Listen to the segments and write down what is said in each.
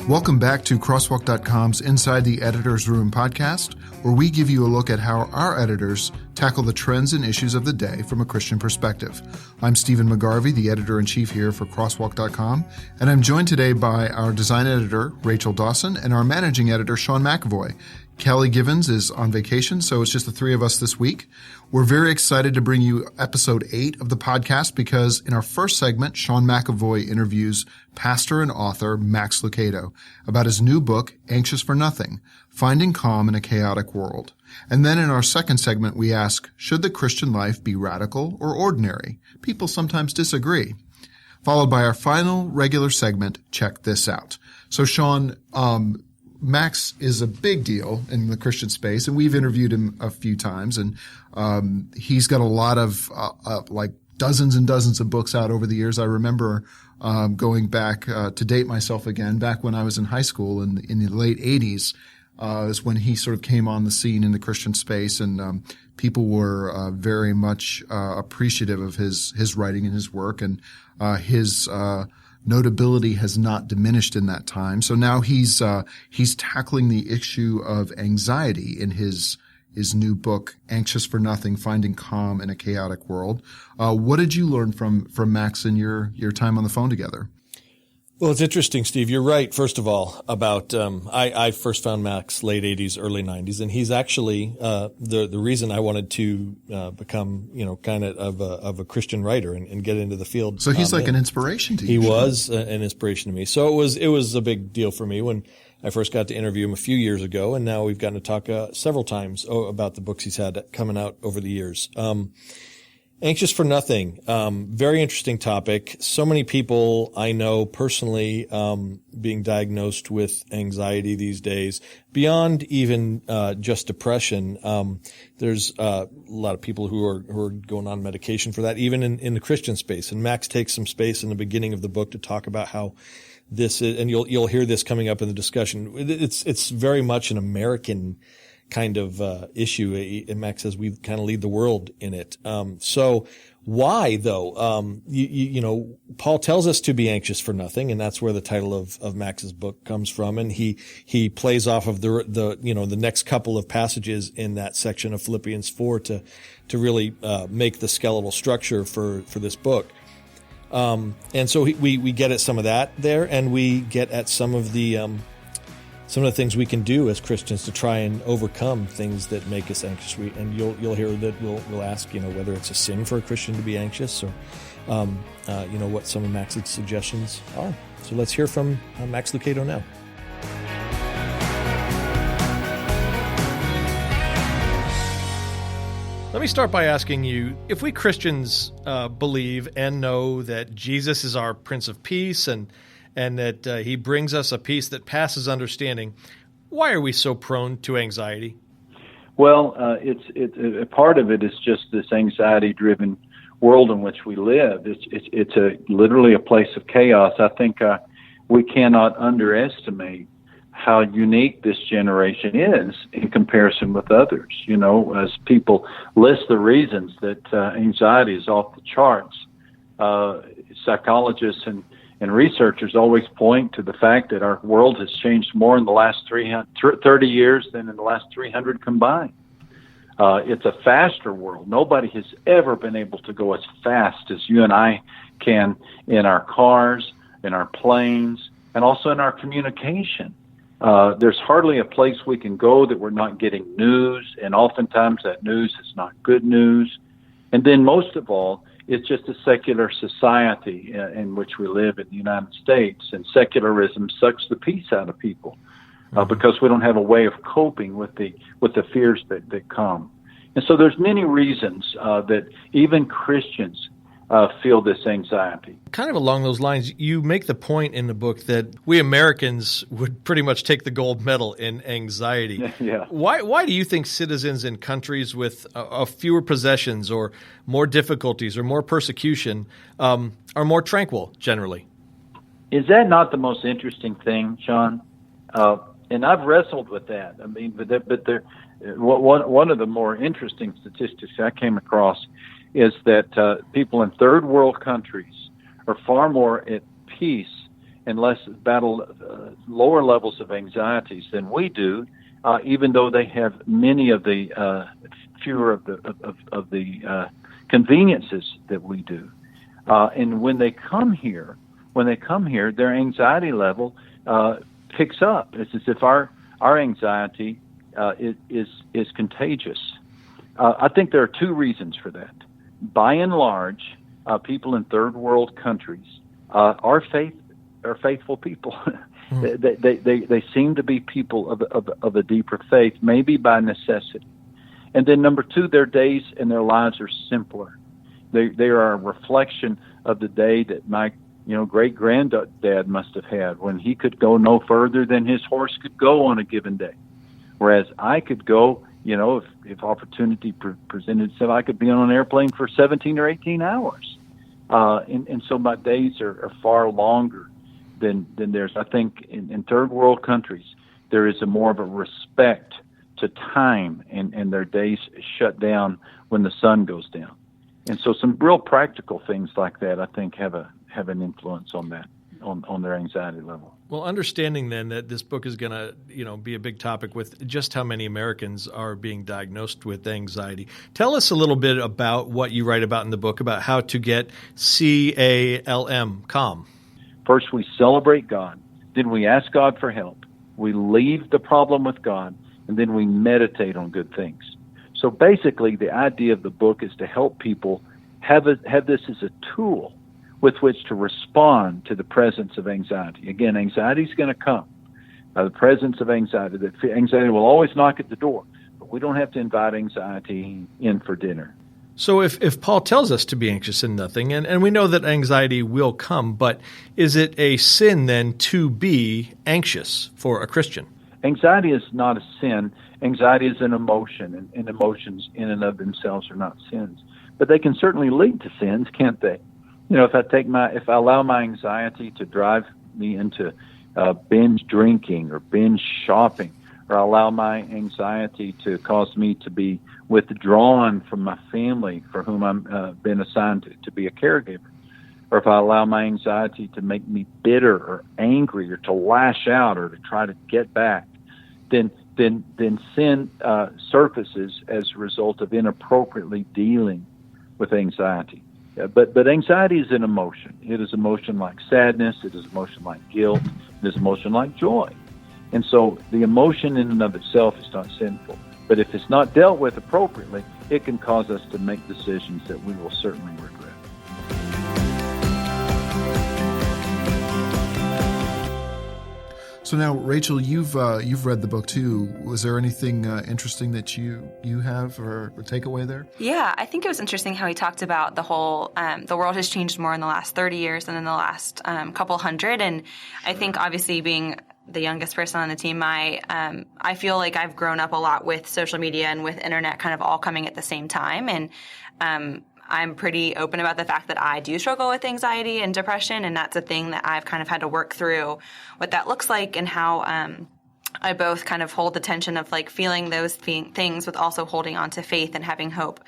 Welcome back to Crosswalk.com's Inside the Editor's Room podcast, where we give you a look at how our editors tackle the trends and issues of the day from a Christian perspective. I'm Stephen McGarvey, the editor-in-chief here for Crosswalk.com, and I'm joined today by our design editor, Rachel Dawson, and our managing editor, Sean McAvoy. Kelly Givens is on vacation, so it's just the three of us this week. We're very excited to bring you episode 8 of the podcast because in our first segment, Sean McAvoy interviews pastor and author Max Lucado about his new book, Anxious for Nothing, Finding Calm in a Chaotic World. And then in our second segment, we ask, should the Christian life be radical or ordinary? People sometimes disagree. Followed by our final regular segment, Check This Out. So Sean, Max is a big deal in the Christian space, and we've interviewed him a few times, and he's got a lot of like dozens and dozens of books out over the years. I remember going back to date myself again, back when I was in high school in the late 80s is when he sort of came on the scene in the Christian space, and people were very much appreciative of his writing and his work, and his notability has not diminished in that time. So now he's tackling the issue of anxiety in his new book, Anxious for Nothing, Finding Calm in a Chaotic World. What did you learn from Max in your time on the phone together? Well, it's interesting, Steve. You're right, first of all, about I first found Max late 80s, early 90s, and he's actually the reason I wanted to become, kind of a Christian writer and get into the field. So he's like an inspiration to you. He was an inspiration to me. So it was a big deal for me when I first got to interview him a few years ago, and now we've gotten to talk several times about the books he's had coming out over the years. Anxious for Nothing, very interesting topic. So many people I know personally being diagnosed with anxiety these days, beyond even just depression. There's a lot of people who are going on medication for that, even in the Christian space. And Max takes some space in the beginning of the book to talk about how this is, and you'll hear this coming up in the discussion. It's very much an American kind of issue. And Max says we kind of lead the world in it. So why though? Paul tells us to be anxious for nothing, and that's where the title of Max's book comes from. And he plays off of the next couple of passages in that section of Philippians 4 to really make the skeletal structure for this book. And so we get at some of that there, and we get at some of the things we can do as Christians to try and overcome things that make us anxious. And you'll hear that we'll ask, whether it's a sin for a Christian to be anxious, or what some of Max's suggestions are. So let's hear from Max Lucado now. Let me start by asking you, if we Christians believe and know that Jesus is our Prince of Peace and that he brings us a peace that passes understanding, why are we so prone to anxiety? Well, it's a part of it is just this anxiety-driven world in which we live. It's literally a place of chaos. I think we cannot underestimate how unique this generation is in comparison with others. As people list the reasons that anxiety is off the charts, psychologists and researchers always point to the fact that our world has changed more in the last 30 years than in the last 300 combined. It's a faster world. Nobody has ever been able to go as fast as you and I can in our cars, in our planes, and also in our communication. There's hardly a place we can go that we're not getting news, and oftentimes that news is not good news. And then most of all, it's just a secular society in which we live in the United States, and secularism sucks the peace out of people because we don't have a way of coping with the fears that come. And so there's many reasons that even Christians feel this anxiety. Kind of along those lines, you make the point in the book that we Americans would pretty much take the gold medal in anxiety. Yeah. Why do you think citizens in countries with fewer possessions or more difficulties or more persecution are more tranquil generally? Is that not the most interesting thing, Sean? And I've wrestled with that. I mean, one of the more interesting statistics I came across is that people in third world countries are far more at peace and less battle lower levels of anxieties than we do, even though they have many of the fewer of the conveniences that we do. And when they come here, their anxiety level picks up. It's as if our anxiety is contagious. I think there are two reasons for that. By and large, people in third world countries are faithful people. They seem to be people of a deeper faith, maybe by necessity. And then number two, their days and their lives are simpler. They are a reflection of the day that my great granddad must have had, when he could go no further than his horse could go on a given day. Whereas I could go, if opportunity presented itself, I could be on an airplane for 17 or 18 hours. And so my days are far longer than theirs. I think in third world countries, there is more of a respect to time, and their days shut down when the sun goes down. And so some real practical things like that, I think, have an influence on that, on their anxiety level. Well, understanding then that this book is going to, be a big topic with just how many Americans are being diagnosed with anxiety. Tell us a little bit about what you write about in the book about how to get calm. First, we celebrate God. Then we ask God for help. We leave the problem with God, and then we meditate on good things. So basically, the idea of the book is to help people have this as a tool with which to respond to the presence of anxiety. Again, anxiety is going to come. The presence of anxiety, anxiety will always knock at the door, but we don't have to invite anxiety in for dinner. So if Paul tells us to be anxious in nothing, and we know that anxiety will come, but is it a sin then to be anxious for a Christian? Anxiety is not a sin. Anxiety is an emotion, and emotions in and of themselves are not sins. But they can certainly lead to sins, can't they? If I allow my anxiety to drive me into binge drinking or binge shopping, or I allow my anxiety to cause me to be withdrawn from my family for whom I've been assigned to be a caregiver, or if I allow my anxiety to make me bitter or angry or to lash out or to try to get back, then sin surfaces as a result of inappropriately dealing with anxiety. But anxiety is an emotion. It is emotion like sadness. It is emotion like guilt. It is emotion like joy. And so the emotion in and of itself is not sinful. But if it's not dealt with appropriately, it can cause us to make decisions that we will certainly regret. So now, Rachel, you've read the book too. Was there anything interesting that you have or a takeaway there? Yeah, I think it was interesting how he talked about the whole the world has changed more in the last 30 years than in the last couple hundred. And I think obviously being the youngest person on the team, I feel like I've grown up a lot with social media and with internet kind of all coming at the same time. And I'm pretty open about the fact that I do struggle with anxiety and depression, and that's a thing that I've kind of had to work through what that looks like and how I both kind of hold the tension of like feeling those things with also holding on to faith and having hope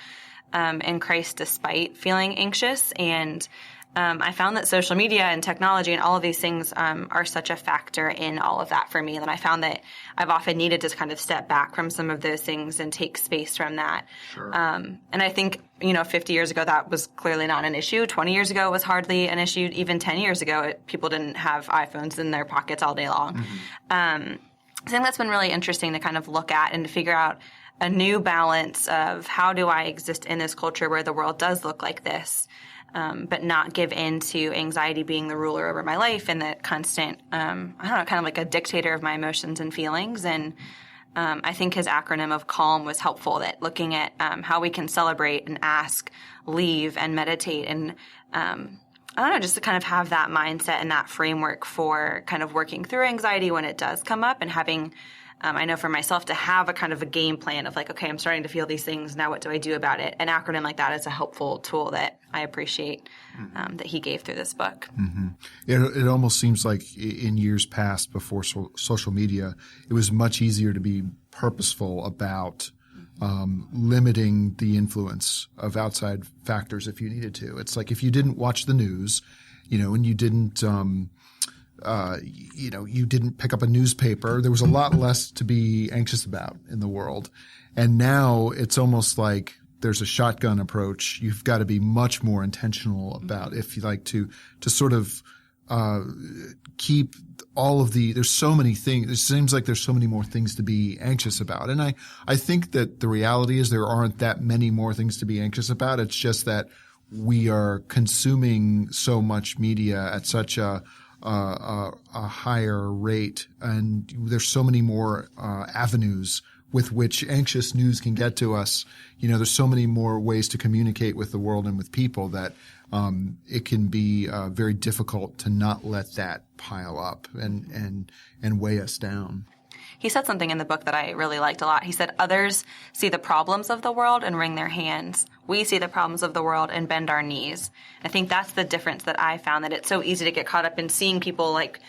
in Christ despite feeling anxious. And I found that social media and technology and all of these things are such a factor in all of that for me. And I found that I've often needed to kind of step back from some of those things and take space from that. Sure. And I think, 50 years ago, that was clearly not an issue. 20 years ago, it was hardly an issue. Even 10 years ago, people didn't have iPhones in their pockets all day long. Mm-hmm. I think that's been really interesting to kind of look at and to figure out a new balance of how do I exist in this culture where the world does look like this, but not give in to anxiety being the ruler over my life and that constant, kind of like a dictator of my emotions and feelings. And I think his acronym of CALM was helpful, that looking at how we can celebrate and ask, leave, and meditate. And just to kind of have that mindset and that framework for kind of working through anxiety when it does come up, and having I know for myself to have a kind of a game plan of like, okay, I'm starting to feel these things. Now what do I do about it? An acronym like that is a helpful tool that I appreciate that he gave through this book. Mm-hmm. It almost seems like in years past before social media, it was much easier to be purposeful about limiting the influence of outside factors if you needed to. It's like if you didn't watch the news, and you didn't you didn't pick up a newspaper. There was a lot less to be anxious about in the world. And now it's almost like there's a shotgun approach. You've got to be much more intentional about, if you like, to sort of keep all of there's so many things. It seems like there's so many more things to be anxious about. And I think that the reality is there aren't that many more things to be anxious about. It's just that we are consuming so much media at such a higher rate, and there's so many more avenues with which anxious news can get to us. There's so many more ways to communicate with the world and with people that it can be very difficult to not let that pile up and weigh us down. He said something in the book that I really liked a lot. He said, others see the problems of the world and wring their hands. We see the problems of the world and bend our knees. I think that's the difference that I found, that it's so easy to get caught up in seeing people like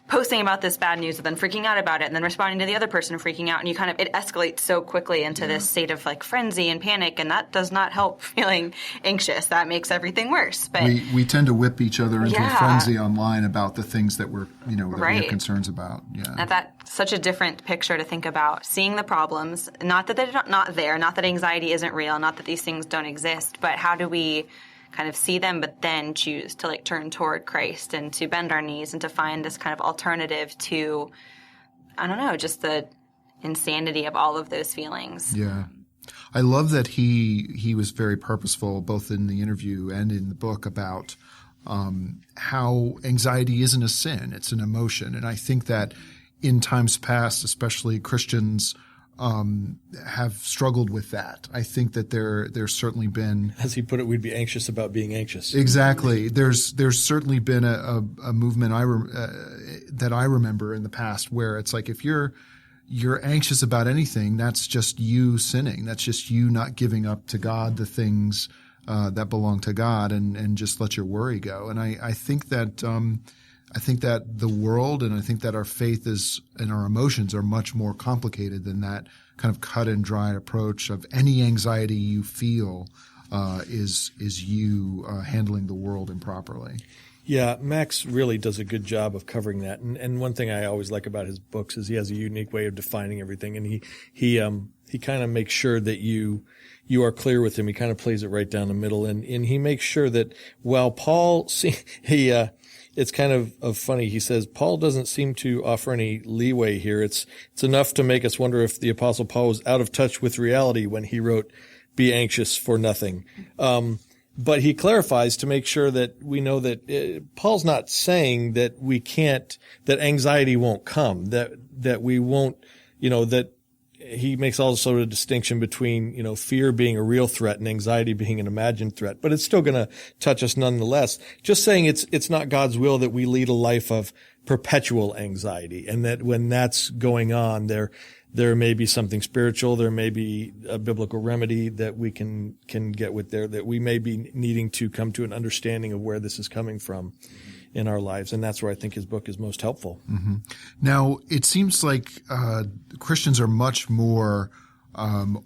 posting about this bad news and then freaking out about it and then responding to the other person freaking out. And it escalates so quickly into this state of like frenzy and panic. And that does not help feeling anxious. That makes everything worse. But we tend to whip each other into a frenzy online about the things that we're, we have concerns about. Yeah. And that's such a different picture to think about. Seeing the problems, not that they're not there, not that anxiety isn't real, not that these things don't exist, but how do we kind of see them, but then choose to like turn toward Christ and to bend our knees and to find this kind of alternative to, I don't know, just the insanity of all of those feelings. Yeah. I love that he was very purposeful, both in the interview and in the book, about how anxiety isn't a sin, it's an emotion. And I think that in times past, especially Christians have struggled with that. I think that there's certainly been, as he put it, we'd be anxious about being anxious. Exactly. There's certainly been a movement that I remember in the past where it's like, if you're anxious about anything, that's just you sinning. That's just you not giving up to God the things that belong to God, and just let your worry go. And I think that the world, and I think that our faith and our emotions are much more complicated than that kind of cut and dry approach of any anxiety you feel is you handling the world improperly. Yeah, Max really does a good job of covering that. And one thing I always like about his books is he has a unique way of defining everything, and he kind of makes sure that you are clear with him. He kind of plays it right down the middle, and he makes sure that while Paul it's kind of funny. He says Paul doesn't seem to offer any leeway here. It's enough to make us wonder if the Apostle Paul was out of touch with reality when he wrote, "Be anxious for nothing." But he clarifies to make sure that we know that Paul's not saying that that anxiety won't come, that we won't, that he makes also a distinction between, fear being a real threat and anxiety being an imagined threat, but it's still going to touch us nonetheless. Just saying it's not God's will that we lead a life of perpetual anxiety, and that when that's going on, there may be something spiritual, there may be a biblical remedy that we can get with there, that we may be needing to come to an understanding of where this is coming from in our lives. And that's where I think his book is most helpful. Mm-hmm. Now, it seems like Christians are much more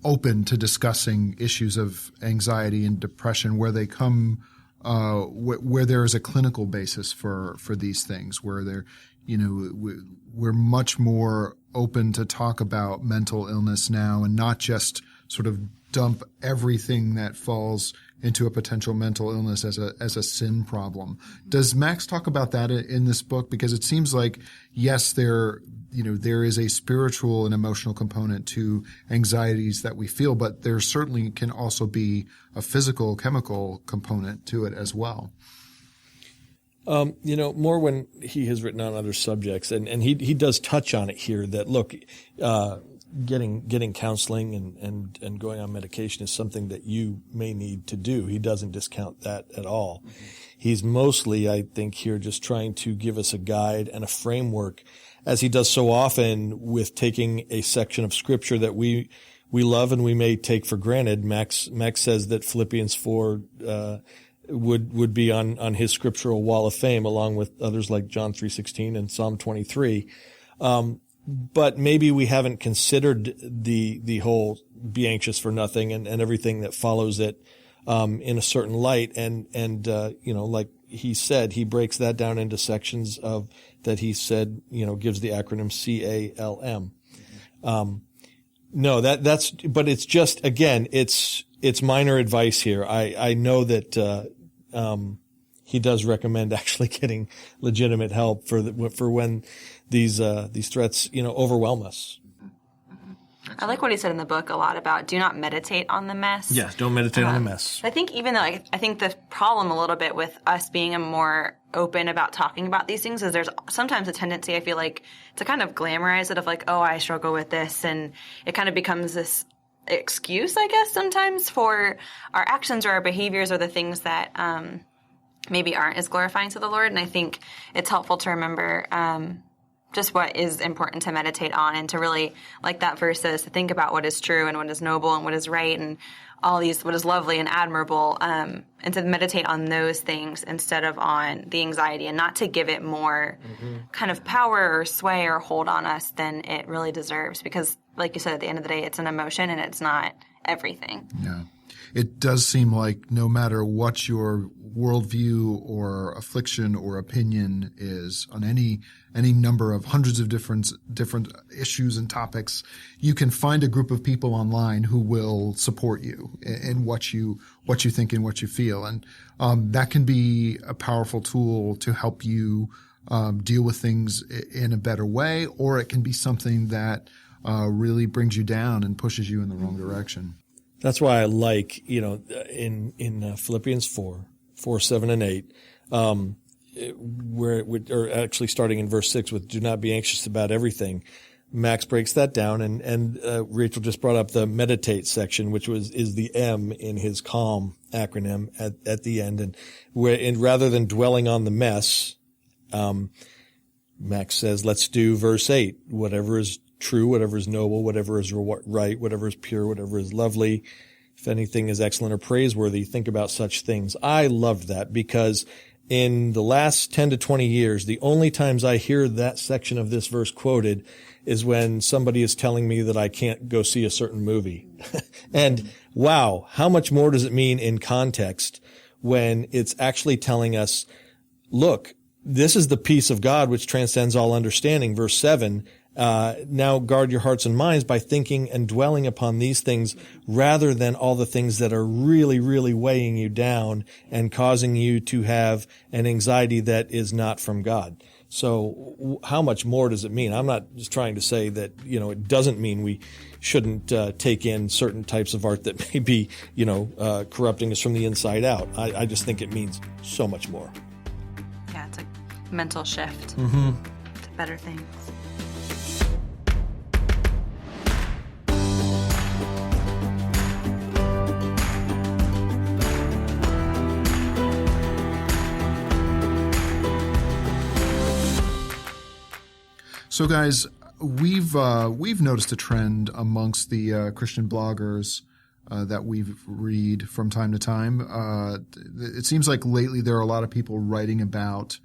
open to discussing issues of anxiety and depression where they come where there is a clinical basis for these things, where they're, we're much more open to talk about mental illness now, and not just sort of dump everything that falls into a potential mental illness as a sin problem. Does Max talk about that in this book? Because it seems like, yes, there is a spiritual and emotional component to anxieties that we feel, but there certainly can also be a physical, chemical component to it as well. More when he has written on other subjects, and he does touch on it here, that look, getting counseling and going on medication is something that you may need to do. He doesn't discount that at all. Mm-hmm. He's mostly, I think, here just trying to give us a guide and a framework, as he does so often with taking a section of scripture that we love and we may take for granted. Max says that Philippians 4, would be on his scriptural wall of fame, along with others like John 3:16 and Psalm 23. But maybe we haven't considered the whole be anxious for nothing and everything that follows it, in a certain light. And like he said, he breaks that down into sections of that he said, gives the acronym CALM. No, but it's just, again, it's minor advice here. I know that, he does recommend actually getting legitimate help for when these threats, overwhelm us. I like what he said in the book a lot about do not meditate on the mess. Yes, don't meditate on the mess. I think even though I think the problem a little bit with us being more open about talking about these things is there's sometimes a tendency, I feel like, to kind of glamorize it of like, oh, I struggle with this. And it kind of becomes this excuse, I guess, sometimes for our actions or our behaviors or the things that maybe aren't as glorifying to the Lord. And I think it's helpful to remember just what is important to meditate on and to really, like that verse says, to think about what is true and what is noble and what is right and all these, what is lovely and admirable, and to meditate on those things instead of on the anxiety and not to give it more kind of power or sway or hold on us than it really deserves. Because like you said, at the end of the day, it's an emotion and it's not everything. Yeah. It does seem like no matter what your worldview or affliction or opinion is on any number of hundreds of different issues and topics, you can find a group of people online who will support you in what you think and what you feel. And that can be a powerful tool to help you deal with things in a better way, or it can be something that really brings you down and pushes you in the wrong direction. That's why I like, in Philippians 4, 7, and 8, or actually starting in verse 6 with "Do not be anxious about everything." Max breaks that down, and Rachel just brought up the meditate section, which is the M in his CALM acronym at the end, and rather than dwelling on the mess, Max says, let's do verse 8, whatever is true, whatever is noble, whatever is right, whatever is pure, whatever is lovely, if anything is excellent or praiseworthy, think about such things. I loved that because in the last 10 to 20 years, the only times I hear that section of this verse quoted is when somebody is telling me that I can't go see a certain movie. And wow, how much more does it mean in context when it's actually telling us, look, this is the peace of God which transcends all understanding. Verse 7, now guard your hearts and minds by thinking and dwelling upon these things rather than all the things that are really, really weighing you down and causing you to have an anxiety that is not from God. So how much more does it mean? I'm not just trying to say that, it doesn't mean we shouldn't take in certain types of art that may be, corrupting us from the inside out. I just think it means so much more. Yeah, it's a mental shift to better things. So, guys, we've noticed a trend amongst the Christian bloggers that we read from time to time. It seems like lately there are a lot of people writing about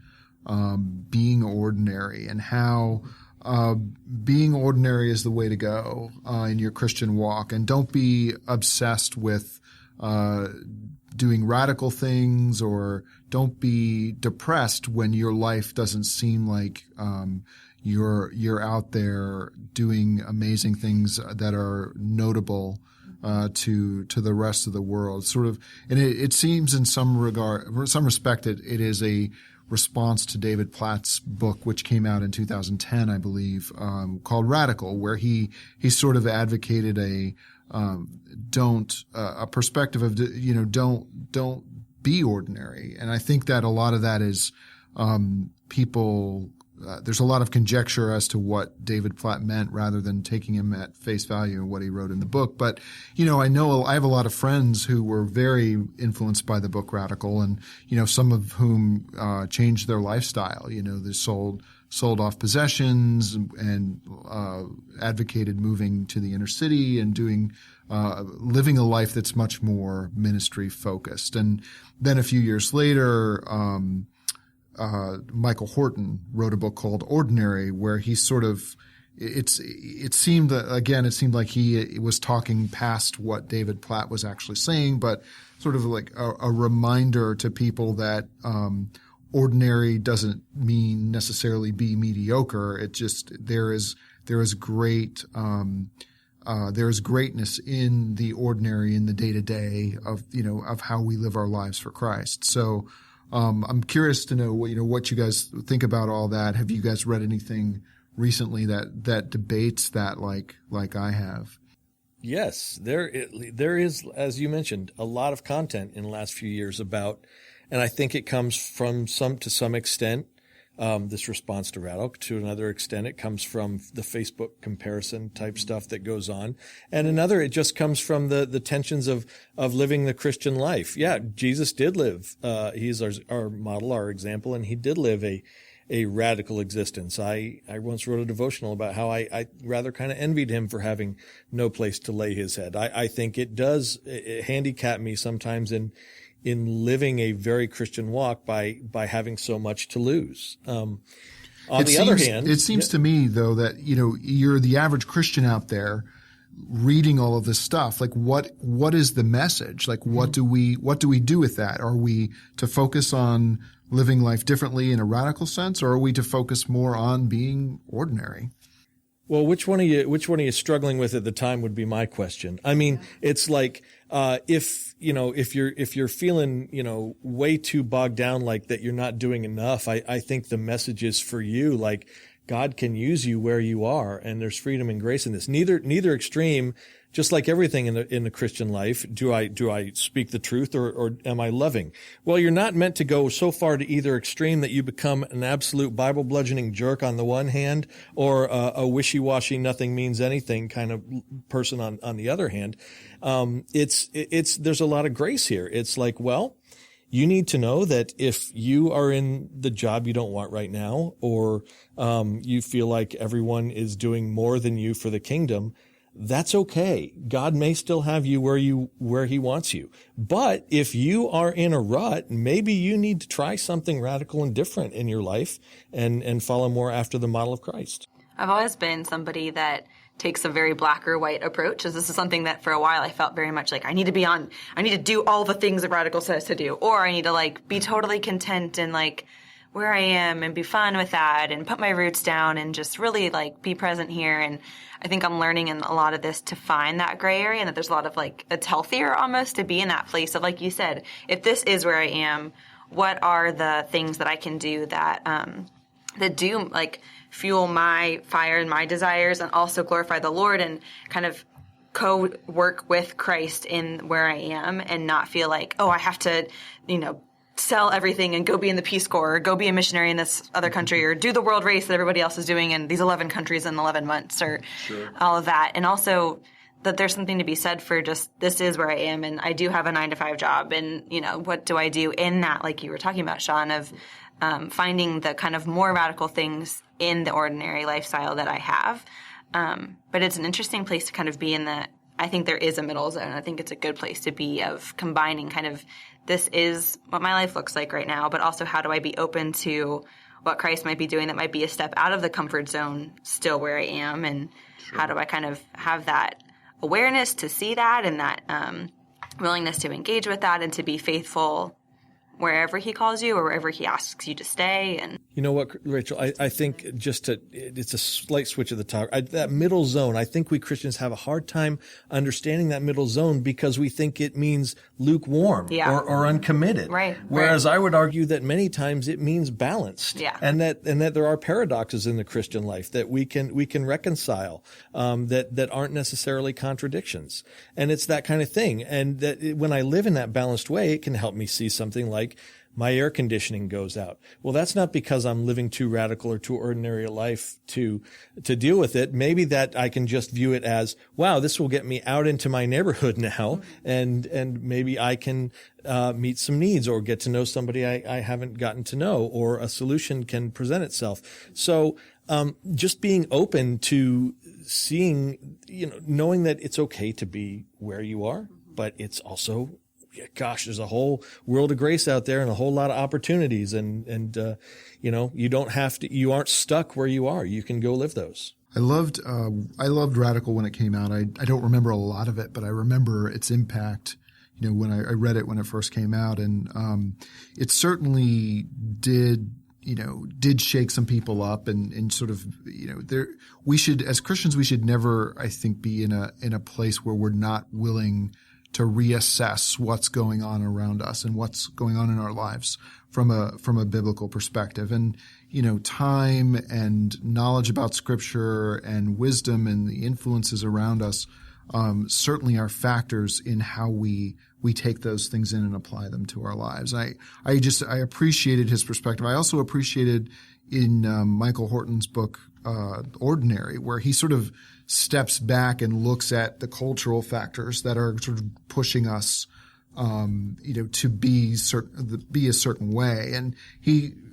being ordinary and how being ordinary is the way to go in your Christian walk, and don't be obsessed with doing radical things, or don't be depressed when your life doesn't seem like you're out there doing amazing things that are notable to the rest of the world. Sort of, and it seems in some respect, it is a response to David Platt's book, which came out in 2010, I believe, called Radical, where he sort of advocated a perspective of don't be ordinary. And I think that a lot of that is people. There's a lot of conjecture as to what David Platt meant rather than taking him at face value and what he wrote in the book. But, I know I have a lot of friends who were very influenced by the book Radical, and, some of whom changed their lifestyle. They sold off possessions and advocated moving to the inner city and doing living a life that's much more ministry focused. And then a few years later, Michael Horton wrote a book called Ordinary, where he sort of it seemed like he was talking past what David Platt was actually saying, but sort of like a reminder to people that ordinary doesn't mean necessarily be mediocre. It just there is greatness in the ordinary, in the day to day of how we live our lives for Christ. So I'm curious to know what you guys think about all that. Have you guys read anything recently that debates that like I have? Yes, there is, as you mentioned, a lot of content in the last few years about, and I think it comes from to some extent, this response to radical. To another extent, it comes from the Facebook comparison type stuff that goes on. And another, it just comes from the tensions of living the Christian life. Yeah, Jesus did live, he's our model, our example, and he did live a radical existence. I once wrote a devotional about how I rather kind of envied him for having no place to lay his head. I think it does handicap me sometimes in living a very Christian walk by having so much to lose. On the other hand, it seems to me though that, you're the average Christian out there reading all of this stuff. Like what is the message? Like what do we do with that? Are we to focus on living life differently in a radical sense, or are we to focus more on being ordinary? Well, which one are you struggling with at the time would be my question. I mean, it's like, if you're feeling, way too bogged down, like that you're not doing enough, I think the message is for you, like God can use you where you are, and there's freedom and grace in this. Neither extreme. Just like everything in the Christian life, do I speak the truth or am I loving? Well, you're not meant to go so far to either extreme that you become an absolute Bible bludgeoning jerk on the one hand, or a wishy-washy, nothing means anything kind of person on the other hand. There's a lot of grace here. It's like, well, you need to know that if you are in the job you don't want right now, or you feel like everyone is doing more than you for the kingdom, that's okay. God may still have you where he wants you. But if you are in a rut, maybe you need to try something radical and different in your life and follow more after the model of Christ. I've always been somebody that takes a very black or white approach, as this is something that for a while I felt very much like I need to do all the things that radical says to do, or I need to be totally content and where I am and be fun with that and put my roots down and just really be present here. And I think I'm learning in a lot of this to find that gray area, and that there's a lot of it's healthier almost to be in that place of, like you said, if this is where I am, what are the things that I can do that do fuel my fire and my desires and also glorify the Lord and kind of co-work with Christ in where I am, and not feel like, oh, I have to, sell everything and go be in the Peace Corps or go be a missionary in this other country or do the world race that everybody else is doing in these 11 countries in 11 months or all of that. And also that there's something to be said for just, this is where I am, and I do have a 9-to-5 job, and, what do I do in that, like you were talking about, Sean, of finding the kind of more radical things in the ordinary lifestyle that I have. But it's an interesting place to kind of be in that. I think there is a middle zone. I think it's a good place to be, of combining kind of, this is what my life looks like right now, but also how do I be open to what Christ might be doing that might be a step out of the comfort zone still where I am, and how do I kind of have that awareness to see that and that willingness to engage with that and to be faithful wherever he calls you or wherever he asks you to stay. And you know what, Rachel, I think it's a slight switch at the top. That middle zone, I think we Christians have a hard time understanding that middle zone because we think it means lukewarm or uncommitted. Right. Whereas I would argue that many times it means balanced. Yeah. And that there are paradoxes in the Christian life that we can reconcile, that aren't necessarily contradictions. And it's that kind of thing. And that when I live in that balanced way, it can help me see something like my air conditioning goes out. Well, that's not because I'm living too radical or too ordinary a life to deal with it. Maybe that I can just view it as, wow, this will get me out into my neighborhood now, and maybe I can meet some needs or get to know somebody I haven't gotten to know, or a solution can present itself. So just being open to seeing, knowing that it's okay to be where you are, but it's also, gosh, there's a whole world of grace out there and a whole lot of opportunities. And you don't have to, you aren't stuck where you are. You can go live those. I loved Radical when it came out. I don't remember a lot of it, but I remember its impact, when I read it when it first came out. And it certainly did shake some people up and sort of, we should, as Christians, we should never, I think, be in a place where we're not willing to reassess what's going on around us and what's going on in our lives from a biblical perspective. And, time and knowledge about Scripture and wisdom and the influences around us certainly are factors in how we take those things in and apply them to our lives. I appreciated his perspective. I also appreciated in Michael Horton's book, Ordinary, where he sort of steps back and looks at the cultural factors that are sort of pushing us, to be a certain way. And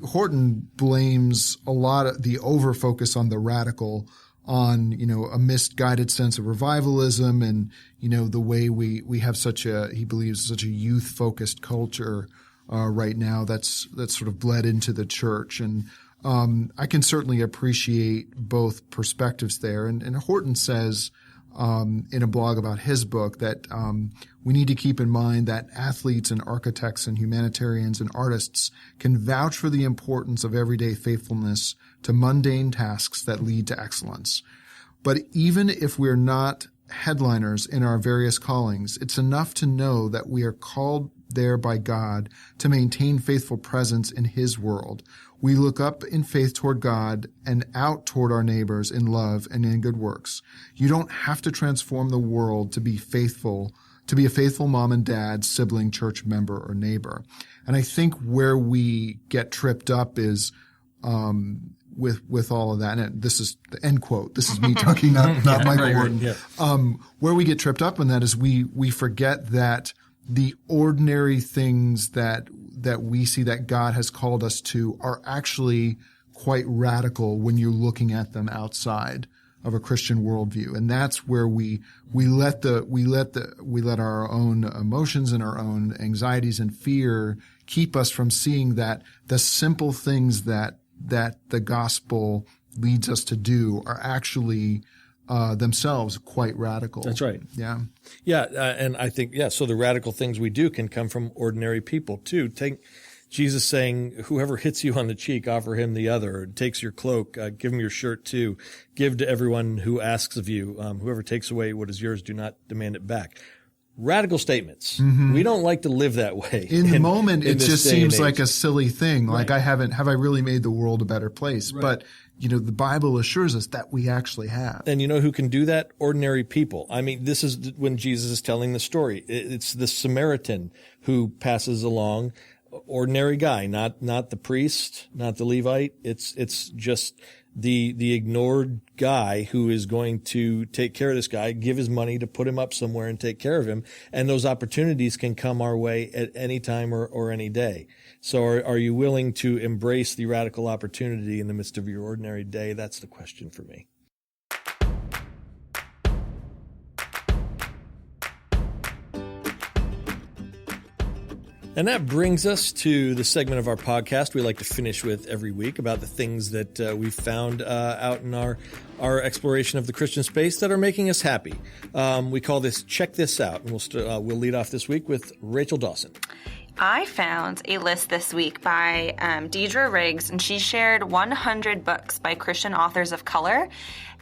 Horton blames a lot of the over-focus on the radical on, a misguided sense of revivalism and, the way we have he believes such a youth-focused culture, right now that's sort of bled into the church. And, I can certainly appreciate both perspectives there. And Horton says, in a blog about his book that, we need to keep in mind that athletes and architects and humanitarians and artists can vouch for the importance of everyday faithfulness to mundane tasks that lead to excellence. But even if we're not headliners in our various callings, it's enough to know that we are called there by God to maintain faithful presence in His world. We look up in faith toward God and out toward our neighbors in love and in good works. You don't have to transform the world to be a faithful mom and dad, sibling, church member, or neighbor. And I think where we get tripped up is, with all of that, and this is the end quote. This is me talking, not Michael Horton. Right, yeah. Where we get tripped up in that is we forget that the ordinary things that we see that God has called us to are actually quite radical when you're looking at them outside of a Christian worldview. And that's where we let our own emotions and our own anxieties and fear keep us from seeing that the simple things that the gospel leads us to do are actually themselves quite radical. That's right. Yeah. Yeah. And I think, so the radical things we do can come from ordinary people too. Take Jesus saying, whoever hits you on the cheek, offer him the other. Takes your cloak, give him your shirt too. Give to everyone who asks of you. Whoever takes away what is yours, do not demand it back. Radical statements. Mm-hmm. We don't like to live that way. In the moment, it just seems like a silly thing. Right. Like have I really made the world a better place? Right. But, the Bible assures us that we actually have. And who can do that? Ordinary people. I mean, this is when Jesus is telling the story. It's the Samaritan who passes along. Ordinary guy, not the priest, not the Levite. It's just the ignored guy who is going to take care of this guy, give his money to put him up somewhere and take care of him. And those opportunities can come our way at any time or any day. So are you willing to embrace the radical opportunity in the midst of your ordinary day? That's the question for me. And that brings us to the segment of our podcast we like to finish with every week about the things that we've found out in our exploration of the Christian space that are making us happy. We call this Check This Out, and we'll lead off this week with Rachel Dawson. I found a list this week by Deidre Riggs, and she shared 100 books by Christian authors of color.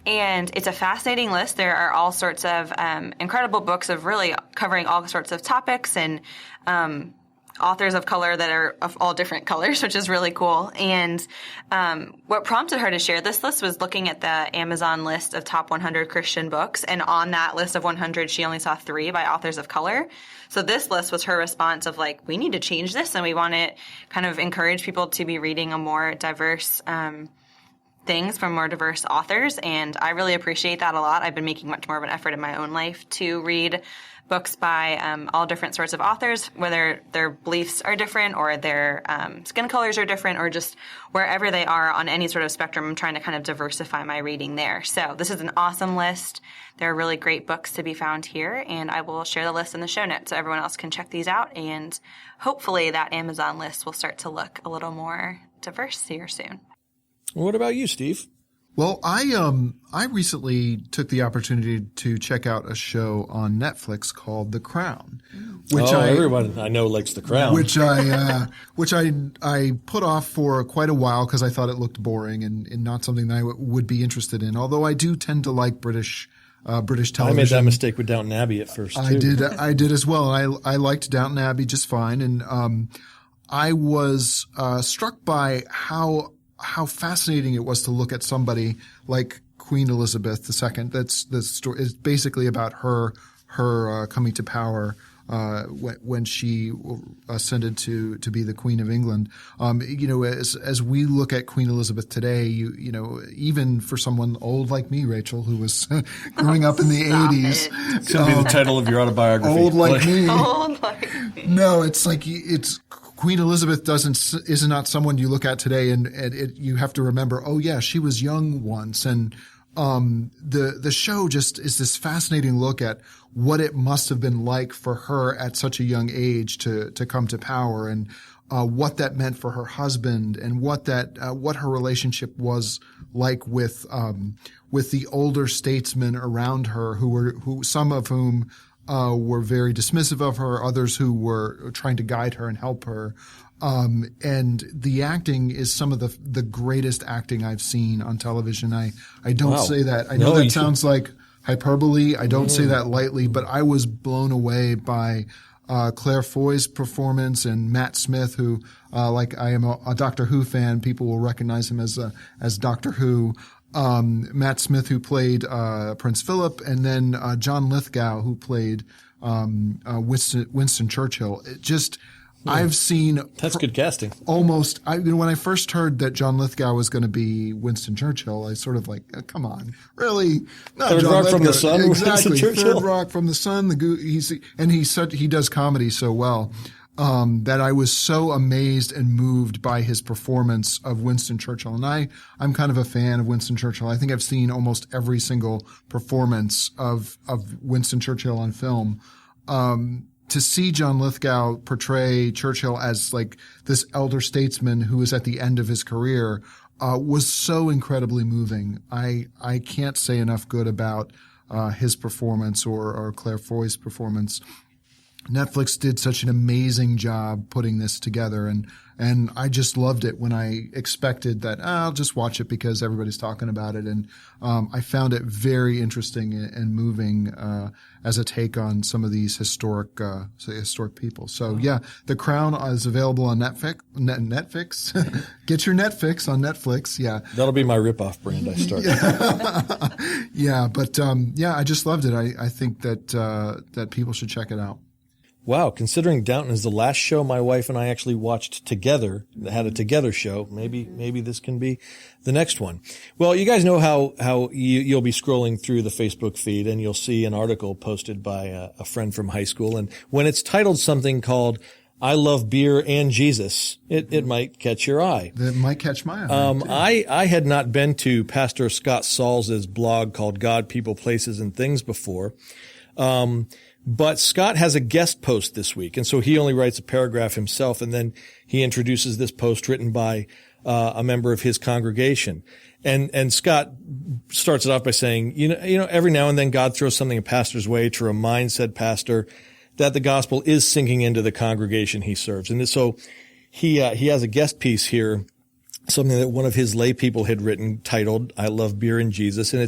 And it's a fascinating list. There are all sorts of incredible books of really covering all sorts of topics and authors of color that are of all different colors, which is really cool. And what prompted her to share this list was looking at the Amazon list of top 100 Christian books. And on that list of 100, she only saw 3 by authors of color. So this list was her response of like, we need to change this, and we want to kind of encourage people to be reading a more diverse things from more diverse authors. And I really appreciate that a lot. I've been making much more of an effort in my own life to read books by all different sorts of authors, whether their beliefs are different or their skin colors are different, or just wherever they are on any sort of spectrum. I'm trying to kind of diversify my reading there. So this is an awesome list. There are really great books to be found here, and I will share the list in the show notes so everyone else can check these out, and hopefully that Amazon list will start to look a little more diverse here soon. What about you, Steve? Well, I recently took the opportunity to check out a show on Netflix called The Crown, which everyone I know likes The Crown, which I put off for quite a while because I thought it looked boring and not something that I would be interested in. Although I do tend to like British television. I made that mistake with Downton Abbey at first, too. I did as well. I liked Downton Abbey just fine, and I was struck by how fascinating it was to look at somebody like Queen Elizabeth II. The story is basically about her coming to power when she ascended to be the Queen of England. As we look at Queen Elizabeth today, you know, even for someone old like me, Rachel, who was growing up in the 80s. It's going to be the title of your autobiography. Old like me. Old like me. No, it's like Queen Elizabeth is not someone you look at today and you have to remember, oh yeah, she was young once. And the show just is this fascinating look at what it must have been like for her at such a young age to come to power, and what that meant for her husband, and what her relationship was like with the older statesmen around her, who some of whom were very dismissive of her, others who were trying to guide her and help her. And the acting is some of the greatest acting I've seen on television. I don't say that. I know that sounds like hyperbole. I don't say that lightly, but I was blown away by Claire Foy's performance, and Matt Smith, who, like I am a Doctor Who fan, people will recognize him as Doctor Who. Matt Smith, who played Prince Philip, and then John Lithgow, who played Winston Churchill. I've seen that's good casting. Almost, when I first heard that John Lithgow was going to be Winston Churchill, I sort of like, come on, really? No, Third John Rock Lithgow. From the Sun. Exactly, Third Rock from the Sun. He does comedy so well. That I was so amazed and moved by his performance of Winston Churchill. And I'm kind of a fan of Winston Churchill. I think I've seen almost every single performance of Winston Churchill on film. To see John Lithgow portray Churchill as like this elder statesman who is at the end of his career, was so incredibly moving. I can't say enough good about, his performance or Claire Foy's performance. Netflix did such an amazing job putting this together, and I just loved it when I expected that I'll just watch it because everybody's talking about it, and I found it very interesting and moving as a take on some of these historic people. So yeah, The Crown is available on Netflix. Get your Netflix on Netflix. Yeah, that'll be my ripoff brand I start. Yeah, but I just loved it. I think that people should check it out. Wow, considering Downton is the last show my wife and I actually watched together, had a together show, maybe this can be the next one. Well, you guys know how you'll be scrolling through the Facebook feed and you'll see an article posted by a friend from high school. And when it's titled something called I Love Beer and Jesus, it might catch your eye. It might catch my eye. I had not been to Pastor Scott Sauls' blog called God, People, Places, and Things before. But Scott has a guest post this week, and so he only writes a paragraph himself, and then he introduces this post written by a member of his congregation. And Scott starts it off by saying, you know, every now and then God throws something a pastor's way to remind said pastor that the gospel is sinking into the congregation he serves. And so he has a guest piece here, something that one of his lay people had written titled I Love Beer and Jesus, and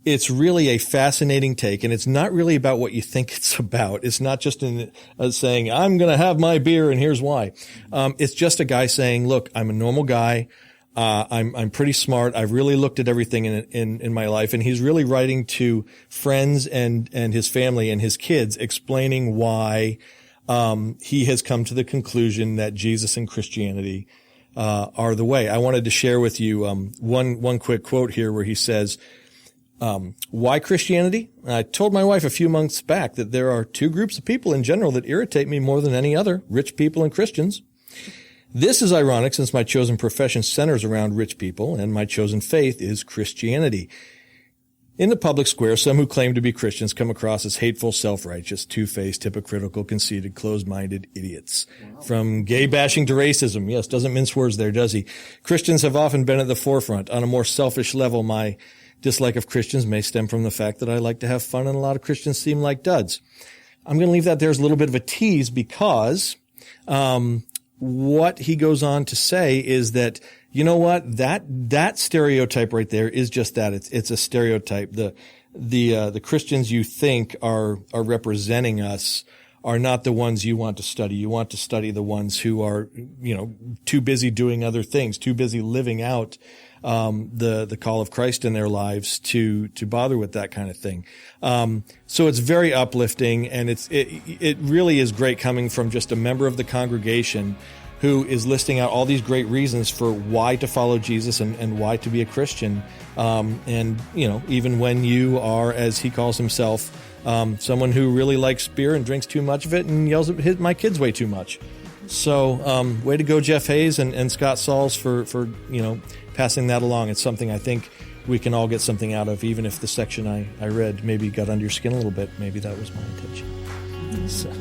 it's really a fascinating take, and it's not really about what you think it's about. It's not just saying, I'm going to have my beer and here's why. It's just a guy saying, look, I'm a normal guy. I'm pretty smart. I've really looked at everything in my life. And he's really writing to friends and his family and his kids, explaining why, he has come to the conclusion that Jesus and Christianity, are the way. I wanted to share with you, one quick quote here where he says, why Christianity? I told my wife a few months back that there are two groups of people in general that irritate me more than any other, rich people and Christians. This is ironic since my chosen profession centers around rich people and my chosen faith is Christianity. In the public square, some who claim to be Christians come across as hateful, self-righteous, two-faced, hypocritical, conceited, closed-minded idiots. Wow. From gay bashing to racism. Yes, doesn't mince words there, does he? Christians have often been at the forefront. On a more selfish level, my dislike of Christians may stem from the fact that I like to have fun and a lot of Christians seem like duds. I'm going to leave that there as a little bit of a tease because what he goes on to say is that, you know what, that stereotype right there is just that. It's a stereotype. The Christians you think are representing us are not the ones you want to study. You want to study the ones who are, too busy doing other things, too busy living out the call of Christ in their lives to bother with that kind of thing. So it's very uplifting, and it really is great coming from just a member of the congregation who is listing out all these great reasons for why to follow Jesus and why to be a Christian. And even when you are, as he calls himself, someone who really likes beer and drinks too much of it and yells at my kids way too much. So, way to go, Jeff Hayes and Scott Sauls for passing that along. It's something I think we can all get something out of, even if the section I read maybe got under your skin a little bit. Maybe that was my intention. So.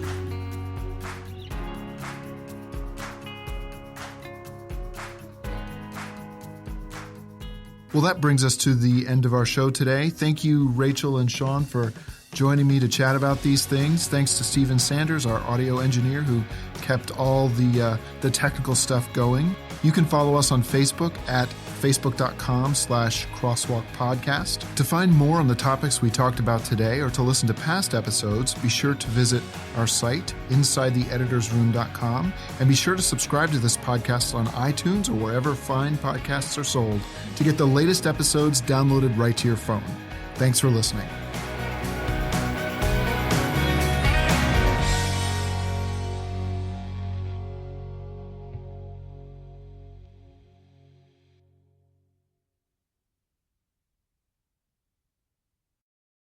Well, that brings us to the end of our show today. Thank you, Rachel and Sean, for joining me to chat about these things. Thanks to Stephen Sanders, our audio engineer, who kept all the technical stuff going. You can follow us on Facebook at facebook.com/crosswalkpodcast. To find more on the topics we talked about today or to listen to past episodes, be sure to visit our site, insidetheeditorsroom.com, and be sure to subscribe to this podcast on iTunes or wherever fine podcasts are sold to get the latest episodes downloaded right to your phone. Thanks for listening.